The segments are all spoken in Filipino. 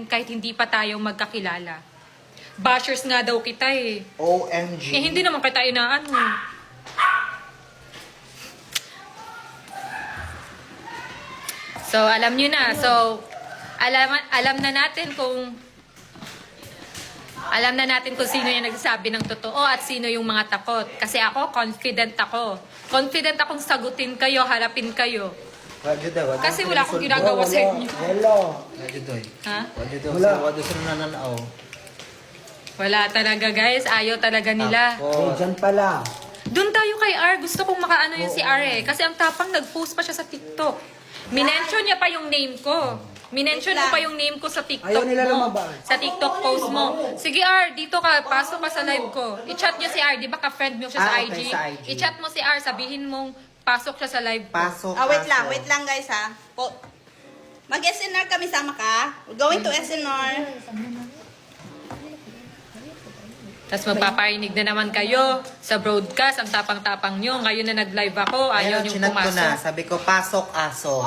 kahit hindi pa tayo magkakilala. Bashers nga daw kita eh. OMG. Eh, hindi naman kita inaano. So, alam nyo na. So, alam na natin kung sino yung nagsasabi ng totoo at sino yung mga takot. Kasi ako, confident ako. Confident akong sagutin kayo, harapin kayo. Kasi wala akong ginagawa sa inyo. Ha? Wala talaga guys, ayaw talaga nila. Diyan pala. Doon tayo kay R, gusto kong makaano yun si R eh. Kasi ang tapang nag-post pa siya sa TikTok. Minention niya pa yung name ko. Minention mo pa yung name ko sa TikTok Ayaw nila mo. lumabas. Sa TikTok post mo. Sige R, dito ka, pasok ka sa live ko. I-chat niyo si R, di ba ka-friend mo siya sa Ah, IG? okay, sa IG. I-chat mo si R, sabihin mong pasok siya sa live ko. Pasok. Wait lang guys ha. Mag-SNR kami, sama ka? We're going to SNR. Tapos magpaparinig na naman kayo sa broadcast, ang tapang-tapang nyo. Ngayon na nag-live ako, ayaw nyo chinat ko na. pumasok. Sabi ko, pasok aso.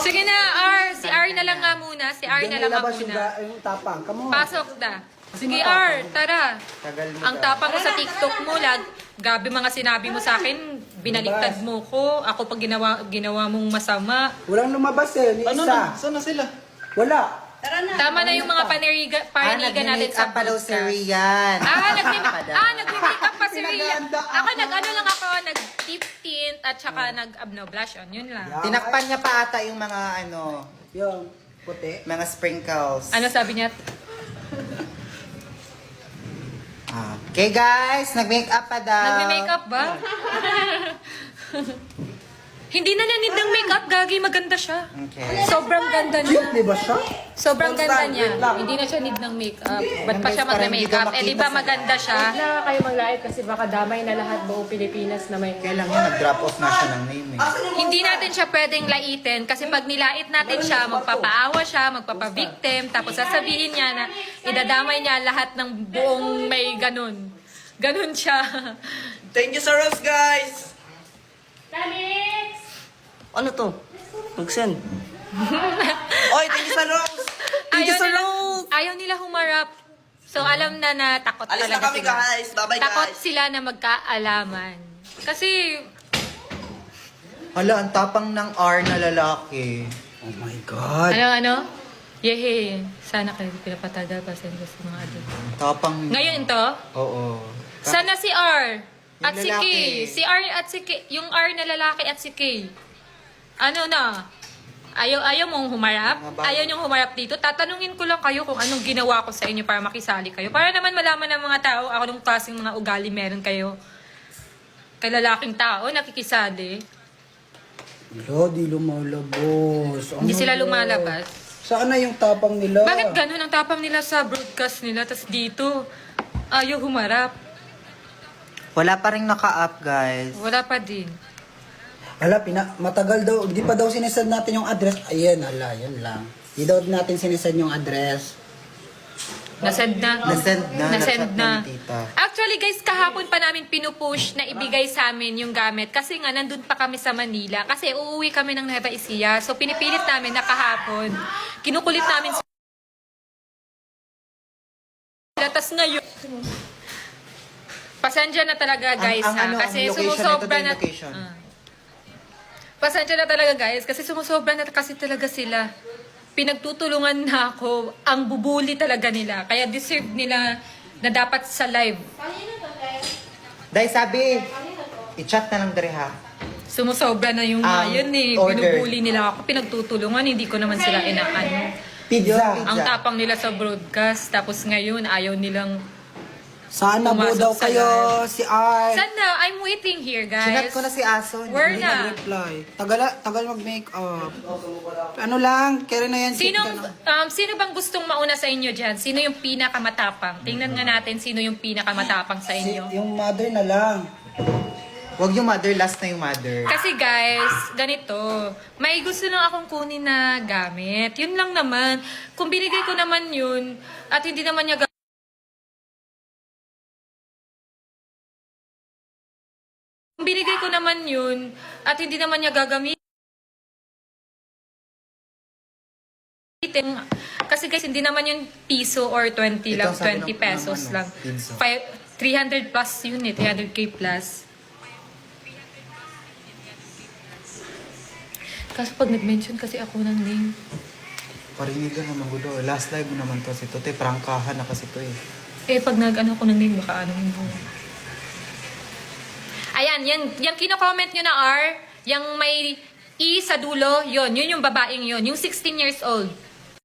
Sige na, R. Si R na lang nga muna. Si R na lang nga muna. Yung tapang. Come on. Pasok na. Sige, R. Tara. Tagal mo Ang tapang ko sa TikTok mo, gabi mga sinabi mo sa akin, binaliktad mo ko. Ako pag ginawa mong masama. Walang lumabas eh. Ni isa. Saan na sila? Wala. Tara na. Tama na yung mga panirigan natin sa pa daw si broadcast. Rian. Nagme-make up pa si Rian. Pinaganda Ako, ako. nag-tip tint at saka nag-blush on. Yun lang. Yeah. Tinakpan niya pa ata yung mga Yung puti. mga sprinkles. Ano sabi niya? Okay guys, nag-make up pa daw. Nagme-make up ba? Hindi na niya need ng make-up, gagi. Maganda siya. Okay. Sobrang ganda niya. Cute, di ba siya? Sobrang ganda Constant, niya. wait lang. Hindi na siya need ng make-up. Ba't pa Guys, siya parang hindi magme-make up? ko Eh, di makita ba sa- maganda siya? Huwag na kayo maglait kasi baka damay na lahat buong Pilipinas na may... Kailan nga nag-drop off na siya ng name eh. Hindi natin siya pwedeng laitin kasi pag nilait natin siya, magpapaawa siya, magpapavictim, tapos sasabihin niya na idadamay niya lahat ng buong may ganun. Ganun siya. Thank you sa Rose, guys! Ano to? Mag-send. Oy, thank you sa Rose! Thank you sa Rose! Ayaw nila humarap. So, alam na takot Alis talaga na kami, sila. guys. Bye-bye, Takot guys. sila na magkaalaman. Kasi, Hala, ang tapang ng R na lalaki. Oh my God. ano? Yehe. Sana kayo pinapatagal pasensya sa mga adult. Tapang... Ngayon to, Oo. sana si R at si K. lalaki. Si R at si K. Yung R na lalaki at si K. Ano na? Ayaw mong humarap? Mga Ayaw niyong humarap dito? Tatanungin ko lang kayo kung anong ginawa ko sa inyo para makisali kayo. Para naman malaman ng mga tao ako nung klaseng mga ugali meron kayo. Kay lalaking tao, nakikisali. Hello, di lumalabos. Hindi sila lumalabas. Saan na yung tapang nila? Bakit ganun ang tapang nila sa broadcast nila? Tapos dito, ayaw humarap. Wala pa rin naka-up, guys. Wala pa din. Hala, matagal daw. Di pa daw sinesend natin yung address. Ayan, hala, yan lang. Di daw natin sinesend yung address. Nasend na. Nasend na. Nasend Nachat na. ni tita. Actually guys, kahapon pa namin pinupush na ibigay sa amin yung gamit. Kasi nga, nandun pa kami sa Manila. Kasi uuwi kami ng Nueva Ecija. So, pinipilit namin na kahapon. Kinukulit namin sila. Tapos ngayon, pasensya na talaga guys Ang ha. ano, Kasi ang location, sumusobra ito yung na... location. Pasensya na talaga guys. Kasi sumusobra na kasi talaga sila. Pinagtutulungan na ako. Ang bubuli talaga nila. Kaya deserve nila na dapat sa live. Dahil sabi, i-chat na lang dere ha. Sumusobra na yung yun eh. Order. Binubuli nila ako. Pinagtutulungan. Hindi ko naman sila inaano. Pizza. Ang tapang nila sa broadcast. Tapos ngayon, ayaw nilang... Sana po Pumasok daw sa kayo, live. si R. Sana, I'm waiting here Chinat guys. ko na si Aso. Where Hindi na? nag-reply. Tagal mag-make up. Ano lang, kaya na yan. Sino bang gustong mauna sa inyo dyan? Sino yung pinakamatapang? Tingnan nga natin sino yung pinakamatapang sa inyo. Yung mother na lang. Huwag yung mother, last na yung mother. Kasi guys, ganito, may gusto lang akong kunin na gamit. Yun lang naman. Kung binigay ko naman yun, at hindi naman niya kung binigay ko naman yun, at hindi naman niya gagamitin, ulitin. Kasi guys, hindi naman yung piso or 20 lang, Ito, sabi 20 ng- pesos ng ano, lang. piso. 300 plus yun eh, 300k plus. Kasi pag nag-mention kasi ako ng name. Parinigan naman ko daw. Last live mo naman to si Tote. Prangkahan na kasi to eh. Eh, pag nag-ano ko ng name, baka ano mo. Ayan, yung kino-comment nyo na R, yung may E sa dulo, yun yung babaeng yun. Yung 16 years old.